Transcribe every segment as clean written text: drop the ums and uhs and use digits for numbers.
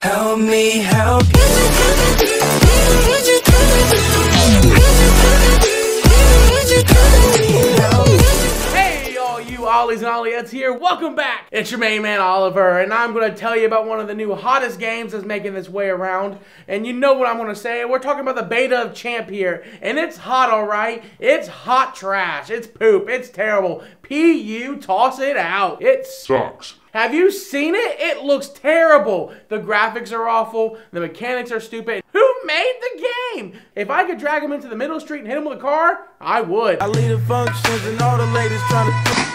Help me help you. Hey, all you Ollies and Olliettes here. Welcome back. It's your main man, Oliver, and I'm going to tell you about one of the new hottest games that's making its way around. And you know what I'm going to say. We're talking about the beta of Champ here, and it's hot, all right? It's hot trash. It's poop. It's terrible. P.U. Toss it out. It sucks. Have you seen it? It looks terrible. The graphics are awful. The mechanics are stupid. Who made the game? If I could drag him into the middle of the street and hit him with a car, I would. I lead the functions and all the ladies trying to...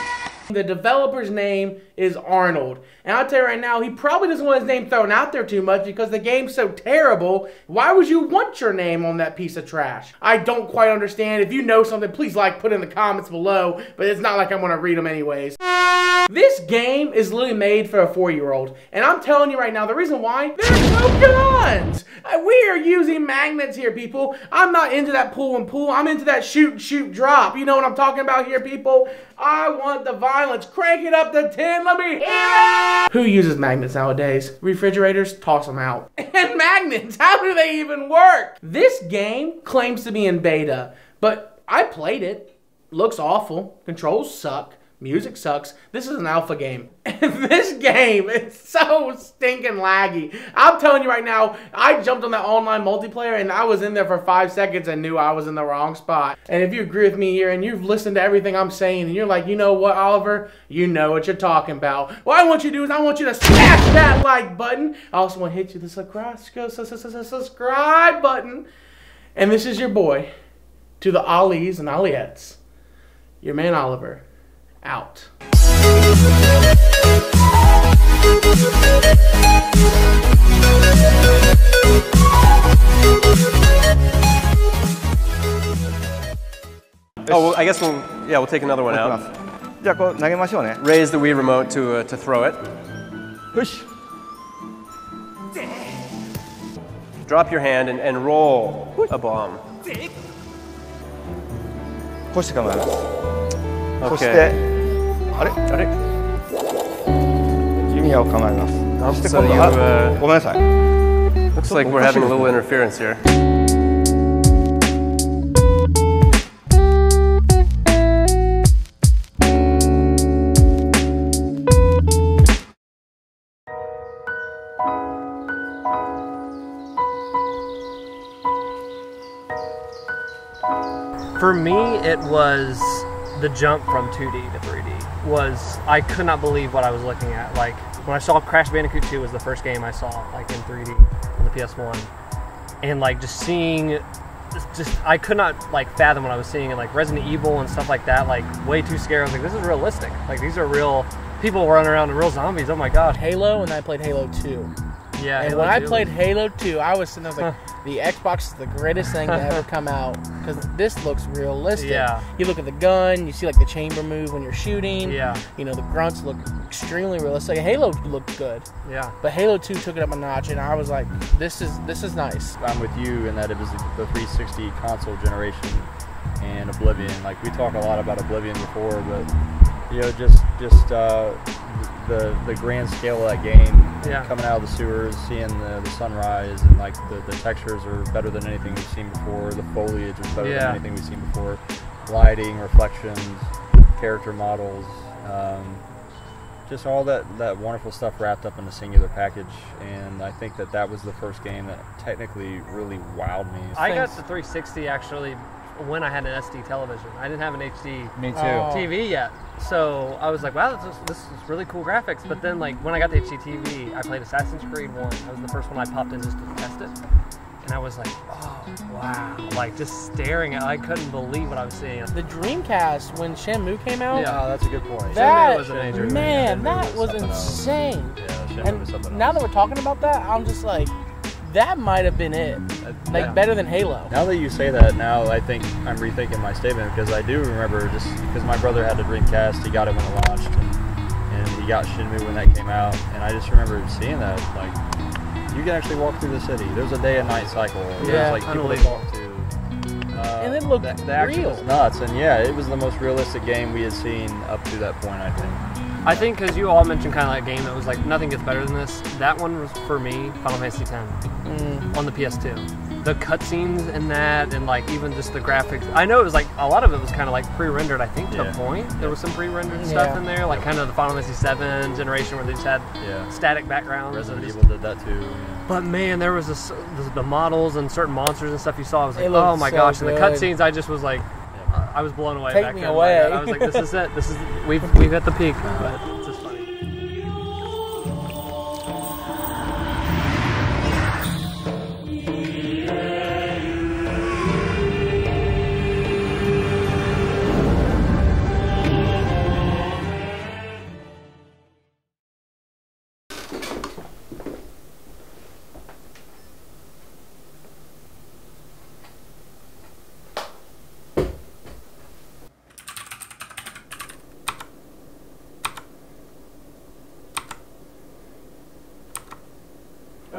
The developer's name is Arnold. And I'll tell you right now, he probably doesn't want his name thrown out there too much because the game's so terrible. Why would you want your name on that piece of trash? I don't quite understand. If you know something, please put it in the comments below. But it's not like I'm going to read them anyways. This game is literally made for a 4-year-old. And I'm telling you right now, the reason why, there's no guns. We are using magnets here, people. I'm not into that pull and pull. I'm into that shoot and shoot drop. You know what I'm talking about here, people? I want the violence. Crank it up to 10. Let me hear it. Who uses magnets nowadays? Refrigerators? Toss them out. And magnets, how do they even work? This game claims to be in beta, but I played it. Looks awful. Controls suck. Music sucks. This is an alpha game. And this game is so stinking laggy. I'm telling you right now, I jumped on that online multiplayer and I was in there for 5 seconds and knew I was in the wrong spot. And if you agree with me here and you've listened to everything I'm saying and you're like, you know what, Oliver? You know what you're talking about. What I want you to do is I want you to smash that like button. I also want to hit you the subscribe button. And this is your boy, to the Ollies and Olliettes. Your man Oliver. Out. Oh, well, I guess we'll take another one out. じゃあこう投げましょうね。 Raise the Wii remote to throw it. Push. Drop your hand and roll a bomb. こうして構えます。そし Okay. てあれ弓矢を構えます。そして So 今 you, 度はごめんなさい。 looks like we're having a little interference here. For me, it was the jump from 2D to 3D. I could not believe what I was looking at. Like, when I saw Crash Bandicoot 2 was the first game I saw, like, in 3D on the PS1. And, like, just seeing, I could not, like, fathom what I was seeing. And, like, Resident Evil and stuff like that, like, way too scary. I was like, this is realistic. Like, these are real people running around and real zombies. Oh, my God. Halo, and I played Halo 2. Yeah, and Halo when I 2. played Halo 2, I was sitting there like, the Xbox is the greatest thing to ever come out because this looks realistic. Yeah. You look at the gun, you see like the chamber move when you're shooting. Yeah. You know, the grunts look extremely realistic. Halo looked good. Yeah. But Halo 2 took it up a notch, and I was like, this is nice. I'm with you in that it was the 360 console generation and Oblivion. Like, we talk a lot about Oblivion before, but you know, just the grand scale of that game, coming out of the sewers, seeing the sunrise, and like the textures are better than anything we've seen before. The foliage is better than anything we've seen before. Lighting, reflections, character models, just all that wonderful stuff wrapped up in a singular package. And I think that was the first game that technically really wowed me. I got the 360 actually when I had an SD television. I didn't have an HD TV yet. So I was like, wow, this is really cool graphics. But then, like, when I got the HD TV, I played Assassin's Creed 1. That was the first one I popped in just to test it. And I was like, oh, wow. Like, just staring at it. I couldn't believe what I was seeing. The Dreamcast, when Shenmue came out, Oh, that's a good point. that was a major thing. man, that was insane. Yeah, Shenmue And was something now else. that we're talking about that, I'm just like, that might have been it. Like, better than Halo. Now that you say that, now I think I'm rethinking my statement, because I do remember, just because my brother had a Dreamcast, he got it when it launched, and he got Shenmue when that came out, and I just remember seeing that, like, you can actually walk through the city. There's a day and night cycle. There's like people to talk to. And it looked the action real. was nuts, and yeah, it was the most realistic game we had seen up to that point, I think. I think because you all mentioned kind of like a game that was like nothing gets better than this. That one was for me Final Fantasy X on the PS2. The cutscenes in that, and like even just the graphics. I know it was like a lot of it was kind of like pre-rendered. I think to a point there was some pre-rendered stuff in there, like kind of the Final Fantasy VII generation where they just had static backgrounds. Resident Evil did that too. But man, there was the models and certain monsters and stuff you saw. I was like, oh my gosh! And the cutscenes, I just was like. I was blown away. Take me away. I was like, this is it. We've hit the peak. But it's just funny.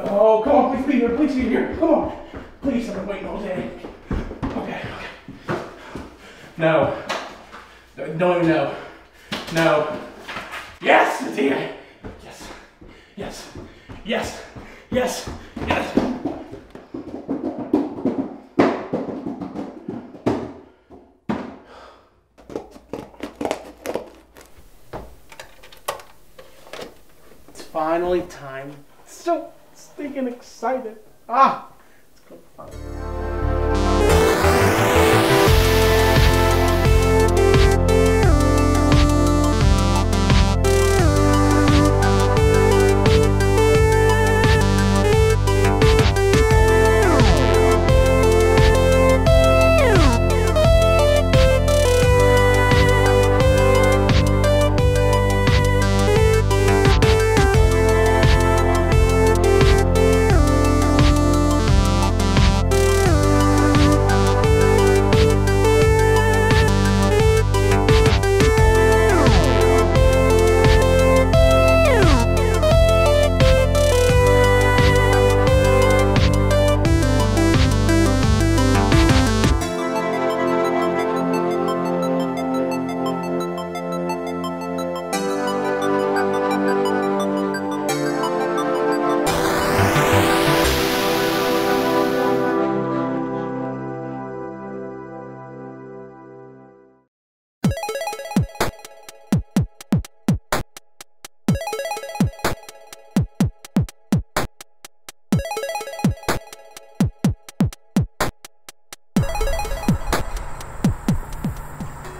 Oh, come on, please be here, please be here. Come on. Please, I've been waiting all day. Okay. No. Don't even know. No. Yes, it's here. Yes. It's finally time. So stinking excited. It's gonna be fun.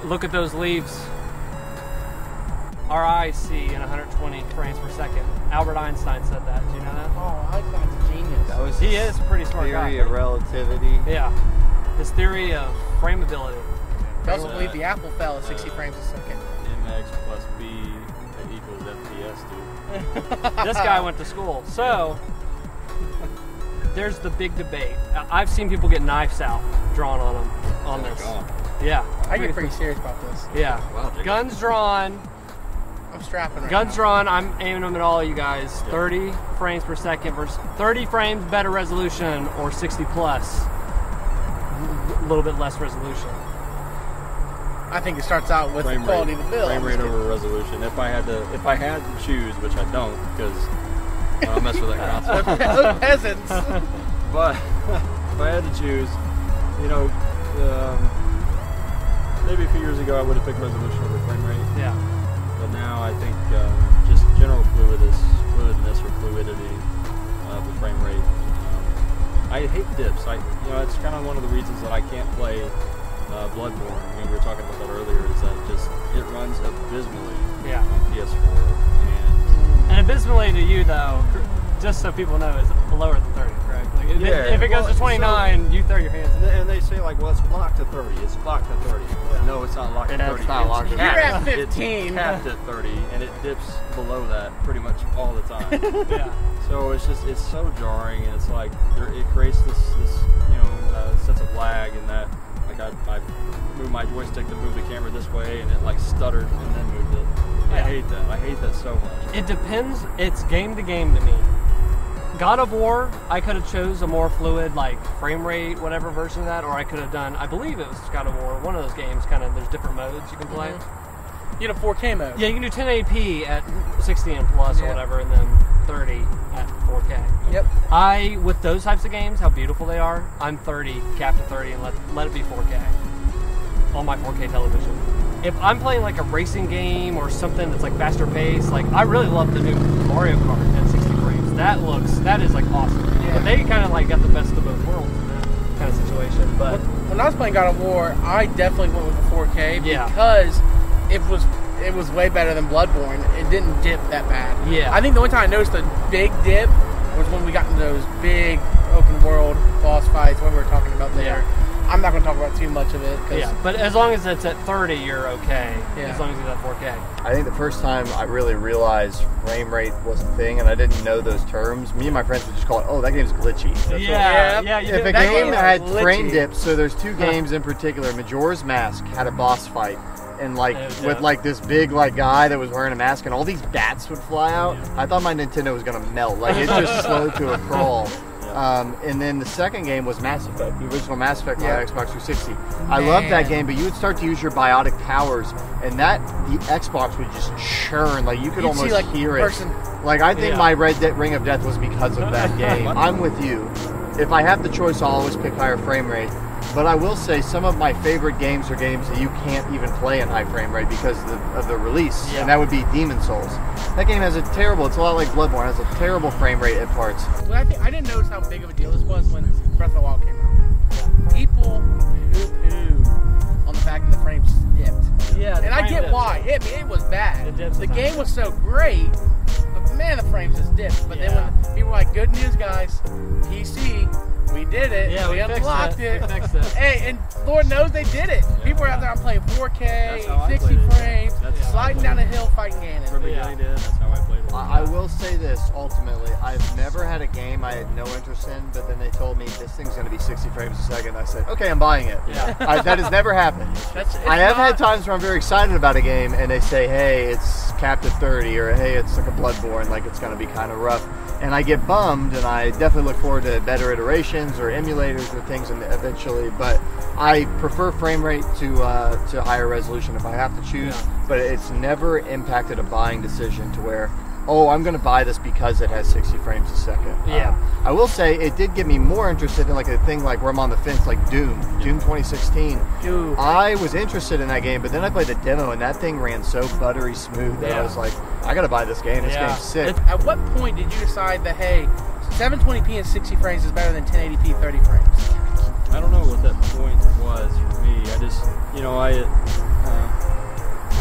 Look at those leaves. Our eyes see in 120 frames per second. Albert Einstein said that. Did you know that? Oh, Einstein's a genius. That was He is a pretty smart guy. theory of relativity. Yeah. His theory of frameability. I also believe the apple fell at 60 frames a second. MX plus B equals FPS, dude. This guy went to school. So, there's the big debate. I've seen people get knives out drawn on them on this. Yeah. I get pretty serious about this. Yeah. Wow, guns drawn. I'm strapping right Guns now. drawn. I'm aiming them at all of you guys. 30 frames per second versus 30 frames better resolution or 60 plus. A little bit less resolution. I think it starts out with the quality of the build. Frame rate over resolution. If I had to choose, which I don't, because I don't mess with that console. Those peasants. But if I had to choose, you know, maybe a few years ago I would have picked resolution over frame rate. Yeah. But now I think just general fluidness or fluidity of the frame rate. I hate dips. It's kind of one of the reasons that I can't play Bloodborne. I mean, we were talking about that earlier. Is that just it runs abysmally on PS4 and abysmally to you though. Just so people know, is lower than 30, correct? Like, if it goes to 29, you throw your hands in. And they say like, well, it's locked to 30. It's locked to 30. Yeah. No, it's not locked to 30. It's not locked to 30. You're at 15. It's capped at 30, and it dips below that pretty much all the time. Yeah. So it's so jarring, and it's like it creates this sense of lag, and that like I moved my joystick to move the camera this way, and it like stuttered and then moved it. I hate that. I hate that so much. It depends. It's game to game to me. God of War, I could have chose a more fluid, like frame rate, whatever version of that, or I could have done, I believe it was God of War, one of those games, kind of, there's different modes you can play. You get a 4K mode. Yeah, you can do 1080p at 60 and plus or whatever, and then 30 at 4K. Yep. With those types of games, how beautiful they are, I'm 30, cap to 30, and let it be 4K on my 4K television. If I'm playing like a racing game or something that's like faster paced, like I really love the new Mario Kart at 60 frames. That is like awesome. Yeah. But they kind of like got the best of both worlds in that kind of situation. But when I was playing God of War, I definitely went with the 4K because it was way better than Bloodborne. It didn't dip that bad. Yeah. I think the only time I noticed a big dip was when we got into those big open world boss fights, what we were talking about there. Yeah. I'm not going to talk about too much of it. Yeah, but as long as it's at 30, you're okay. Yeah. As long as it's at 4K. I think the first time I really realized frame rate was a thing, and I didn't know those terms, me and my friends would just call it, oh, that game's glitchy. Yeah. If a game had frame dips, so there's two games in particular. Majora's Mask had a boss fight, and with like this big like guy that was wearing a mask, and all these bats would fly out. I thought my Nintendo was gonna melt. Like it just slowed to a crawl. And then the second game was Mass Effect, the original Mass Effect on Xbox 360. I loved that game, but you would start to use your biotic powers, and the Xbox would just churn. Like you could almost hear it. Like I think my Ring of Death was because of that game. I'm with you. If I have the choice, I'll always pick higher frame rate. But I will say some of my favorite games are games that you can't even play in high frame rate because of the release, and that would be Demon's Souls. That game has it's a lot like Bloodborne, has a terrible frame rate at parts. Well, I didn't notice how big of a deal this was when Breath of the Wild came out. People poo-poo on the fact that the frames dipped. Yeah, and I get why. It was bad. The game was so great, but man, the frames just dipped. But then when people were like, good news, guys, PC, we did it. Yeah, we unlocked it. We fixed it. Hey, and Lord knows they did it. People were out there playing 4K, 60 frames, sliding down a hill fighting Ganon. That's how I played it. I will say this, ultimately, I've never had a game I had no interest in, but then they told me this thing's going to be 60 frames a second. I said, okay, I'm buying it. Yeah. That has never happened. I have had times where I'm very excited about a game, and they say, hey, it's capped at 30, or hey, it's like a Bloodborne, like it's going to be kind of rough. And I get bummed, and I definitely look forward to better iterations or emulators or things eventually. But I prefer frame rate to higher resolution if I have to choose. Yeah. But it's never impacted a buying decision to where, oh, I'm going to buy this because it has 60 frames a second. Yeah. I will say it did get me more interested in like a thing like where I'm on the fence, like Doom 2016. Dude. I was interested in that game, but then I played the demo, and that thing ran so buttery smooth that I was like, I got to buy this game. This game's sick. At what point did you decide that, hey, 720p and 60 frames is better than 1080p 30 frames? I don't know what that point was for me. I just,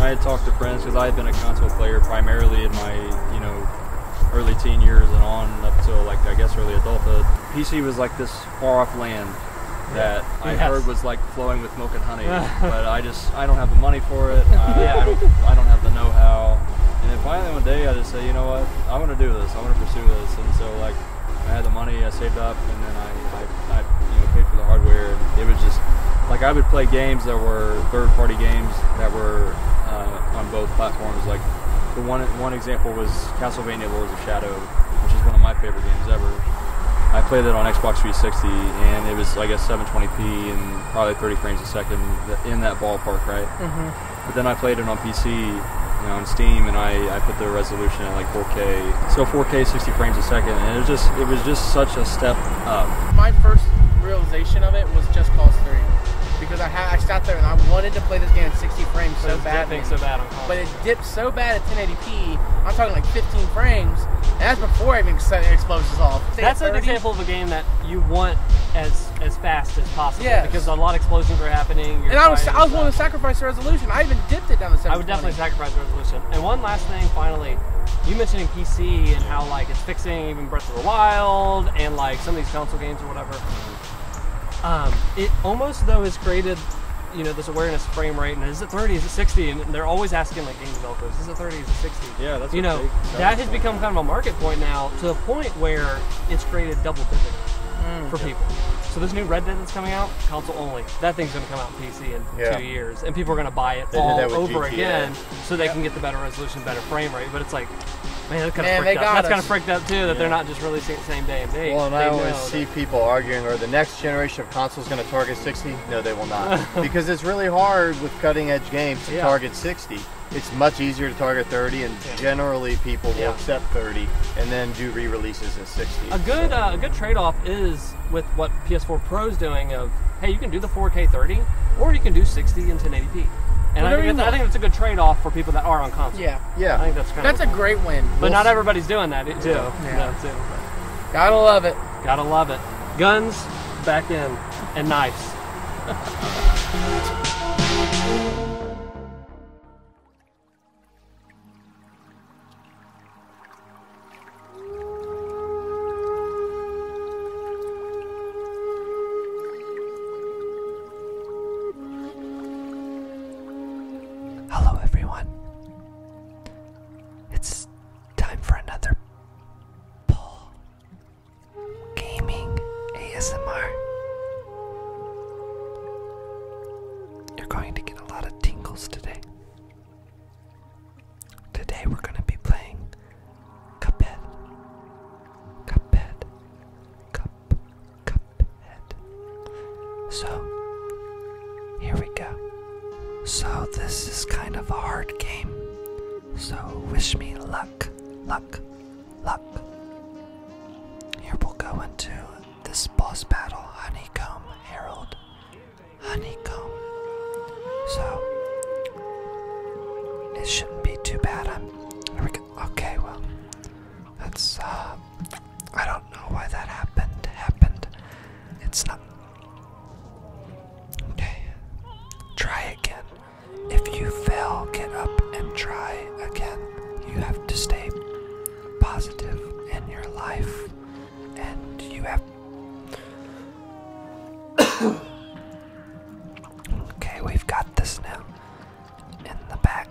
I had talked to friends because I had been a console player primarily in my, early teen years and on up till like I guess early adulthood. PC was like this far off land that I heard was like flowing with milk and honey, but I don't have the money for it. I don't have the know-how. And then finally one day I just said, you know what, I want to do this. I want to pursue this. And so like I had the money, I saved up, and then I paid for the hardware. And it was just like I would play games that were third-party games that were on both platforms. Like the one example was Castlevania Lords of Shadow, which is one of my favorite games ever. I played it on Xbox 360, and it was, I guess, 720p and probably 30 frames a second in that ballpark, right? Mm-hmm. But then I played it on PC, on Steam, and I put the resolution at like 4K. So 4K, 60 frames a second, and it was just such a step up. My first realization of it was Just Cause 3. Because I sat there and I wanted to play this game at 60 frames so bad. But it dipped so bad at 1080p. I'm talking like 15 frames. And that's before I even set explosives off. That's an example of a game that you want as fast as possible. Yes. Because a lot of explosions are happening. And I was willing to sacrifice the resolution. I even dipped it down to 720. I would definitely sacrifice the resolution. And one last thing, finally. You mentioning PC and how like it's fixing even Breath of the Wild and like some of these console games or whatever. It almost though has created, this awareness of frame rate and is it 30, is it 60, and they're always asking like game developers, is it 30, is it 60? Yeah, that's that has become kind of a market point now to the point where it's created double dipping for people. So this new Red Dead that's coming out, console only. That thing's going to come out in PC in 2 years, and people are going to buy it all over again so they can get the better resolution, better frame rate. But it's like, man, that's kind of freaked out too that they're not just releasing it the same day and date. Well, and I always see people arguing, are the next generation of consoles going to target 60? No, they will not. Because it's really hard with cutting edge games to target 60. it's much easier to target 30, and generally people will accept 30 and then do re-releases at 60. A good trade-off is with what PS4 Pro's doing of, hey, you can do the 4K 30, or you can do 60 and 1080p. And I think that's a good trade-off for people that are on console. Yeah. I think that's a great win. But not everybody's doing that too. Yeah. Too. Gotta love it. Gotta love it. Guns back in, and knives. Hello everyone. It's time for another Paul Gaming ASMR. You're going to get a lot of tingles today. Today we're going to be playing Cuphead. Cuphead. So, here we go. So this is kind of a hard game, so wish me luck. Here we'll go into this boss battle, Honeycomb Herald. Honeycomb. So, it shouldn't be too bad. Here we go. Okay, well, that's, I don't know why that happened. It's not. Okay. Try again. If you fail, get up and try again. You have to stay positive in your life, and you have... Okay, we've got this now. In the back.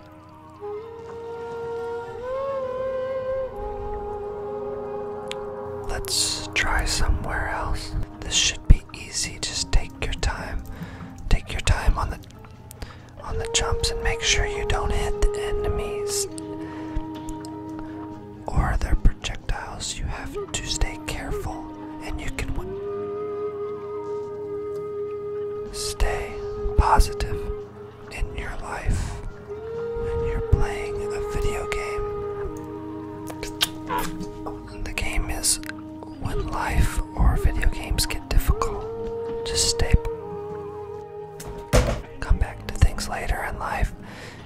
Let's try somewhere else. This should be easy. Just take your time. Take your time on the jumps and make sure you don't hit the enemies or their projectiles. You have to stay careful, and you can stay positive in your life when you're playing a video game. The game is when life or video games get difficult. Just stay. Come back to things later in life.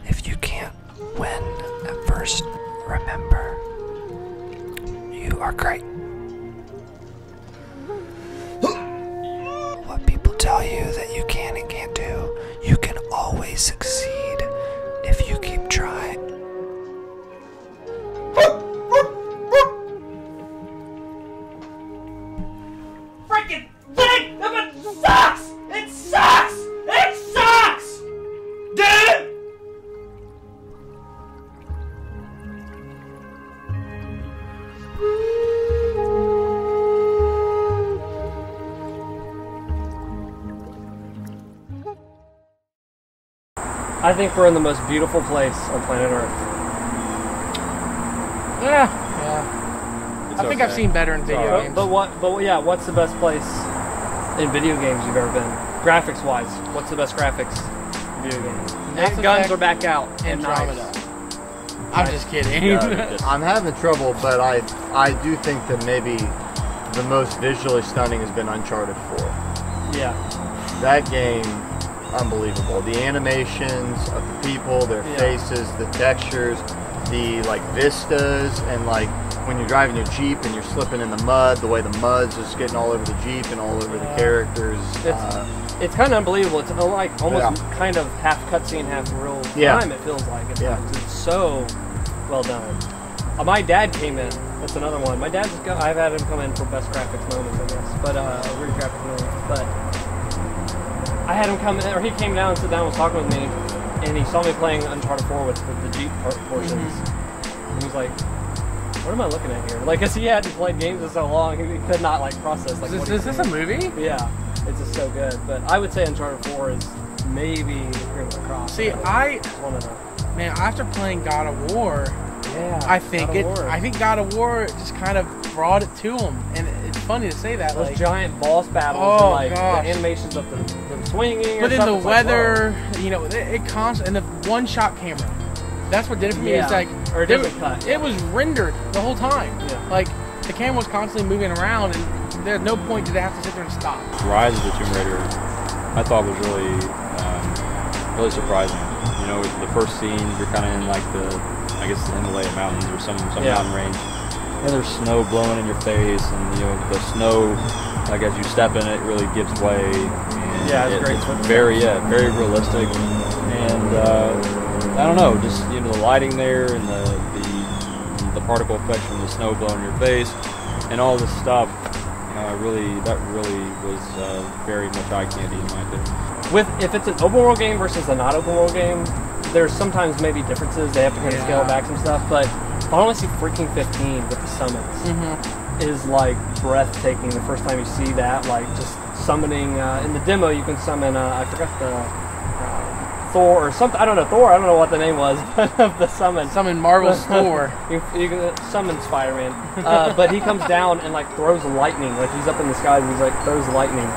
If you can't win at first, remember, you are great. What people tell you that you can and can't do, you can always succeed if you keep trying. Freaking thing! It sucks! It sucks! It sucks! Dude! I think we're in the most beautiful place on planet Earth. Yeah. I think I've seen better in video games. But what's the best place in video games you've ever been? Graphics wise, what's the best graphics in video games? And guns are back out. Andromeda. I'm just kidding. I'm having trouble, but I do think that maybe the most visually stunning has been Uncharted 4. Yeah. That game, unbelievable. The animations of the people, their faces, the textures, the vistas, and when you're driving your Jeep and you're slipping in the mud, the way the mud's just getting all over the Jeep and all over the characters. It's kind of unbelievable. It's almost kind of half cutscene, half real time. It feels like it's so well done. My dad came in. That's another one. My dad's I've had him come in for best graphics moments, I guess, but weird graphics moments. But I had him come in, or he came down and sat down and was talking with me, and he saw me playing Uncharted 4 with the Jeep portions. And he was like, "What am I looking at here?" Cause he hadn't played games in so long, he could not process. Is this a movie? Yeah, it's just so good. But I would say Uncharted 4 is maybe Cream of the Crop. See, after playing God of War, I think God of War just kind of brought it to him, and it's funny to say that. Those giant boss battles, and the animations of them swinging. But in the weather, it constantly, and the one-shot camera. That's what did it for me. Yeah. It's like Or a different cut. It was rendered the whole time. Yeah. Like the camera was constantly moving around, and there's no point did they have to sit there and stop. Rise of the Tomb Raider, I thought was really, really surprising. You know, the first scene, you're kind of in like I guess the Himalaya mountains or some mountain range, and there's snow blowing in your face, and you know the snow, like as you step in it, really gives way. And it's very realistic, and I don't know, just you know the lighting there and the particle effects from the snow blowing in your face, and all this stuff. That really was very much eye candy in my opinion. If it's an open world game versus a not open world game, there's sometimes maybe differences. They have to kind of scale back some stuff. But Final Fantasy freaking 15 with the summons is like breathtaking. The first time you see that, like just summoning in the demo, you can summon. I forgot the Thor or something. I don't know Thor. I don't know what the name was of the summon. Summon Marvel's Thor. You can summon Spider-Man, but he comes down and like throws lightning. Like he's up in the skies and he's like throws lightning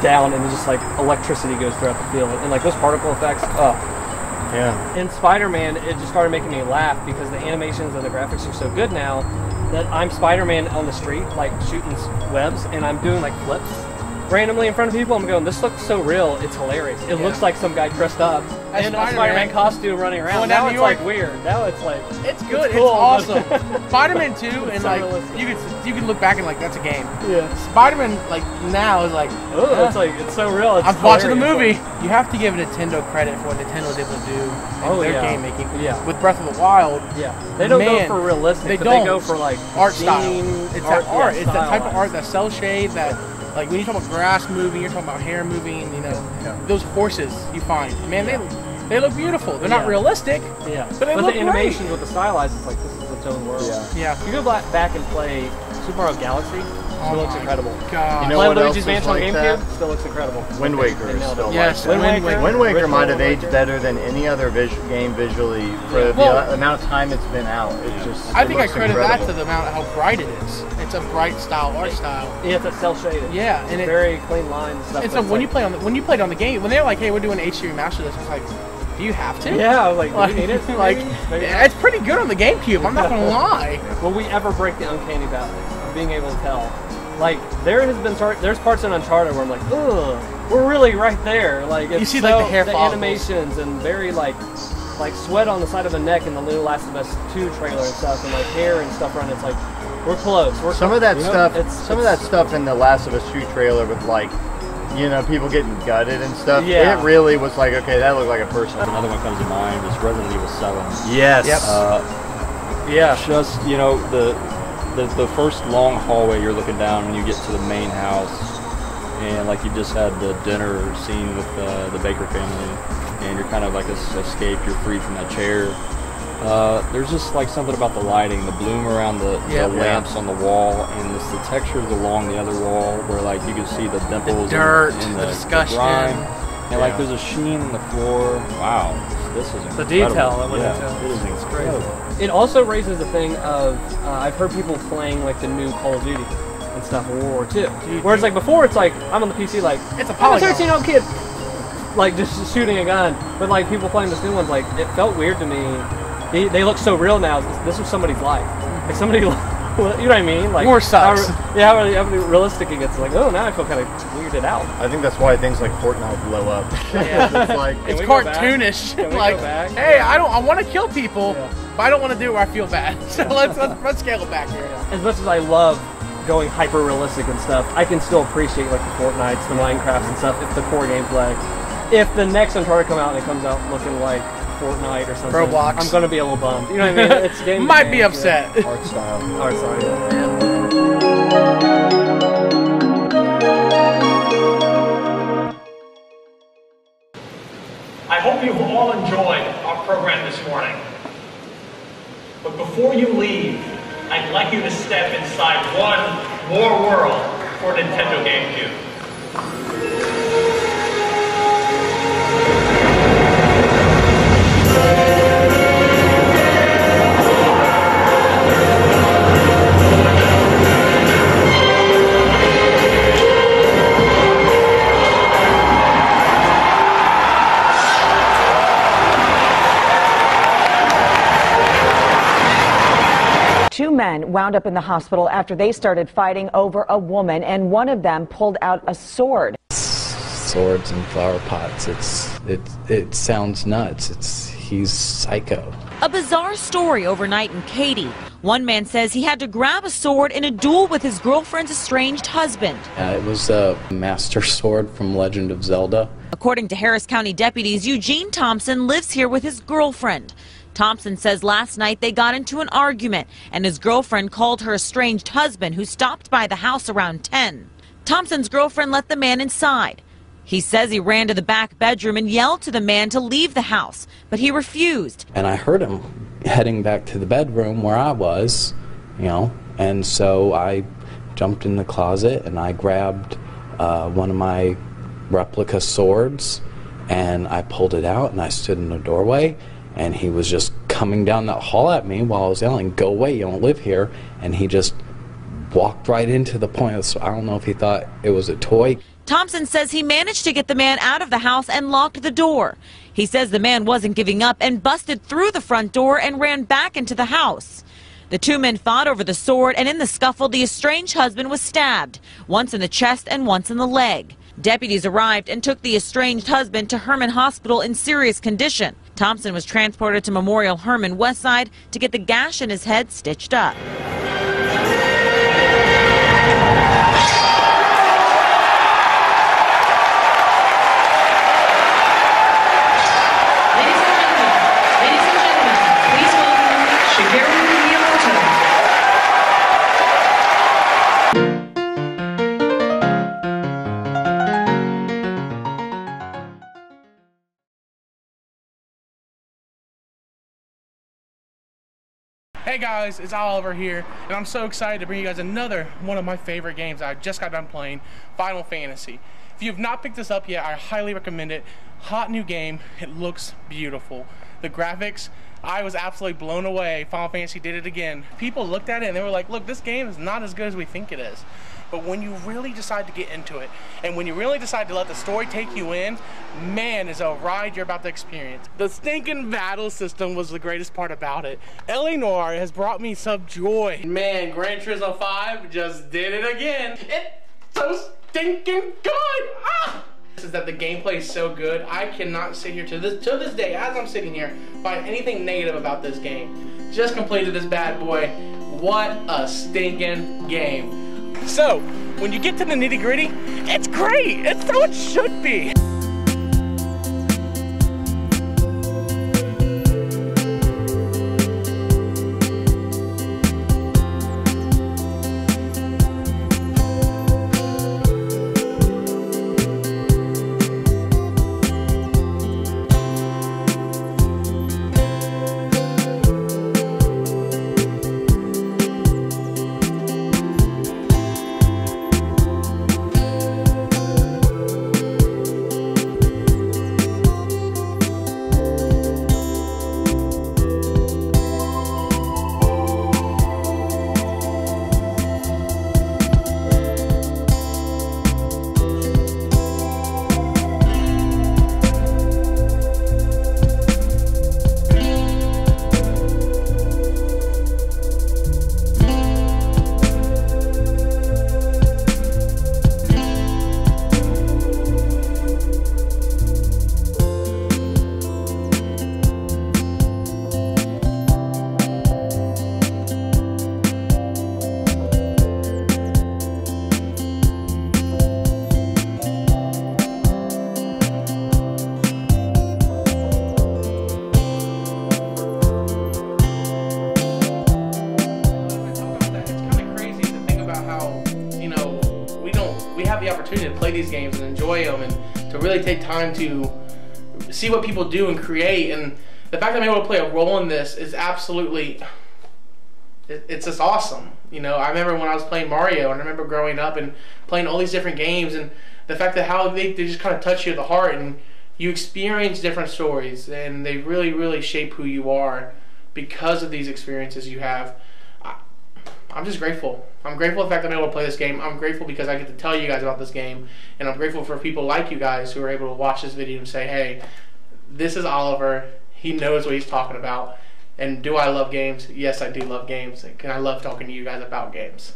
down, and just like electricity goes throughout the field, and like those particle effects. Yeah. In Spider-Man, it just started making me laugh because the animations and the graphics are so good now that I'm Spider-Man on the street, like shooting webs, and I'm doing like flips randomly in front of people. I'm going, this looks so real, it's hilarious. It looks like some guy dressed up in a Spider-Man costume running around. Now it's like weird. Now it's like it's good. It's, cool, awesome. Spider-Man 2 and so like realistic. you could look back and like that's a game. Yeah. Spider-Man like now is like it's like it's so real. It's I'm watching the movie. You have to give Nintendo credit for what Nintendo was able to do in their game making. Yeah. With Breath of the Wild. Yeah. They don't go for realistic. They They go for like art style. It's that art. Yeah, It's that type of art, that cell shade, that like when you talk about grass moving, you're talking about hair moving. You know, those horses you find. Man, they look beautiful. They're not realistic. Yeah. But they look the animations with the stylized, it's like this is its own world. Yeah. You go back and play Super Mario Galaxy. Still looks incredible. God. You know Play what else Luigi's is Mansion on like GameCube. that? Still looks incredible. Wind Waker is still yes, like that. Wind Waker Original might have aged Wind better than any other game visually for the amount of time it's been out. It's just. I think I credit incredible. that to the amount of how bright it is. It's a bright style art style. Yeah, it's a cell shaded. Yeah, and it's very clean lines and stuff. And so when you played on the game, when they're like, "Hey, we're doing HD remaster this," it's like, do you have to? Yeah, I was like, do you need it? Like, Maybe it's pretty good on the GameCube. I'm not gonna lie. Will we ever break the uncanny valley of being able to tell? Like, there's parts in Uncharted where I'm like, ugh, we're really right there. Like, it's you see like the hair follicles. Animations and very like sweat on the side of the neck in the new Last of Us 2 trailer and stuff, and like hair and stuff around. It's like we're close. Some of that stuff in the Last of Us 2 trailer with like, you know, people getting gutted and stuff. Yeah. It really was like, okay, that looked like a person. Another one comes to mind is Resident Evil 7. Yes. Yeah. Just, you know, the first long hallway you're looking down when you get to the main house, and like you just had the dinner scene with the Baker family, and you're kind of like escape, you're free from that chair. There's just like something about the lighting, the bloom around the lamps on the wall, and the textures along the other wall where like you can see the dimples, the dirt, and the discussion, grime, and like there's a sheen in the floor. Wow, this is incredible. The detail that went into it is incredible. It also raises the thing of I've heard people playing like the new Call of Duty and stuff in World War II. Whereas like before, it's like I'm on the PC like it's a polygon. 13-year-old kid like just shooting a gun, but like people playing this new one's like it felt weird to me. They look so real now. This was somebody's life. Like somebody, you know what I mean? Like more sucks. How realistic it gets. Like, oh, now I feel kind of weirded out. I think that's why things like Fortnite blow up. Yeah. It's like it's cartoonish. Like, hey, I want to kill people, but I don't want to do it where I feel bad. So let's scale it back here. As much as I love going hyper realistic and stuff, I can still appreciate like the Fortnites, the Minecrafts and stuff. If the core gameplay, if the next Uncharted come out and it comes out looking like Fortnite or something, Roblox, I'm gonna be a little bummed. You know what I mean? It's game. Might be upset. Yeah. Art style. Yeah. I hope you've all enjoyed our program this morning. But before you leave, I'd like you to step inside one more world for Nintendo GameCube. men wound up in the hospital after they started fighting over a woman, and one of them pulled out a sword. Swords and flower pots. It sounds nuts. He's psycho. A bizarre story overnight in Katy. One man says he had to grab a sword in a duel with his girlfriend's estranged husband. It was a master sword from Legend of Zelda. According to Harris County deputies, Eugene Thompson lives here with his girlfriend. Thompson says last night they got into an argument, and his girlfriend called her estranged husband, who stopped by the house around 10. Thompson's girlfriend let the man inside. He says he ran to the back bedroom and yelled to the man to leave the house, but he refused. And I heard him heading back to the bedroom where I was, and so I jumped in the closet and I grabbed one of my replica swords and I pulled it out and I stood in the doorway, and he was just coming down that hall at me while I was yelling, "Go away, you don't live here," and he just walked right into the point. I don't know if he thought it was a toy. Thompson says he managed to get the man out of the house and locked the door. He says the man wasn't giving up and busted through the front door and ran back into the house. The two men fought over the sword, and in the scuffle, the estranged husband was stabbed, once in the chest and once in the leg. Deputies arrived and took the estranged husband to Herman Hospital in serious condition. Thompson was transported to Memorial Herman Westside to get the gash in his head stitched up. Hey guys, it's Oliver here, and I'm so excited to bring you guys another one of my favorite games I just got done playing, Final Fantasy. If you have not picked this up yet, I highly recommend it. Hot new game, it looks beautiful. The graphics, I was absolutely blown away. Final Fantasy did it again. People looked at it and they were like, look, this game is not as good as we think it is. But when you really decide to get into it, and when you really decide to let the story take you in, man, is a ride you're about to experience. The stinking battle system was the greatest part about it. L.A. Noire has brought me some joy. Man, Gran Turismo 5 just did it again. It's so stinking good! Ah! Is that the gameplay is so good. I cannot sit here to this day, as I'm sitting here, find anything negative about this game. Just completed this bad boy. What a stinking game. So, when you get to the nitty-gritty, it's great! It's how it should be! The opportunity to play these games and enjoy them, and to really take time to see what people do and create, and the fact that I'm able to play a role in this is absolutely, it's just awesome. I remember when I was playing Mario, and I remember growing up and playing all these different games, and the fact that how they just kind of touch you at the heart, and you experience different stories, and they really shape who you are because of these experiences you have. I'm just grateful. I'm grateful for the fact that I'm able to play this game. I'm grateful because I get to tell you guys about this game. And I'm grateful for people like you guys who are able to watch this video and say, hey, this is Oliver. He knows what he's talking about. And do I love games? Yes, I do love games. And I love talking to you guys about games.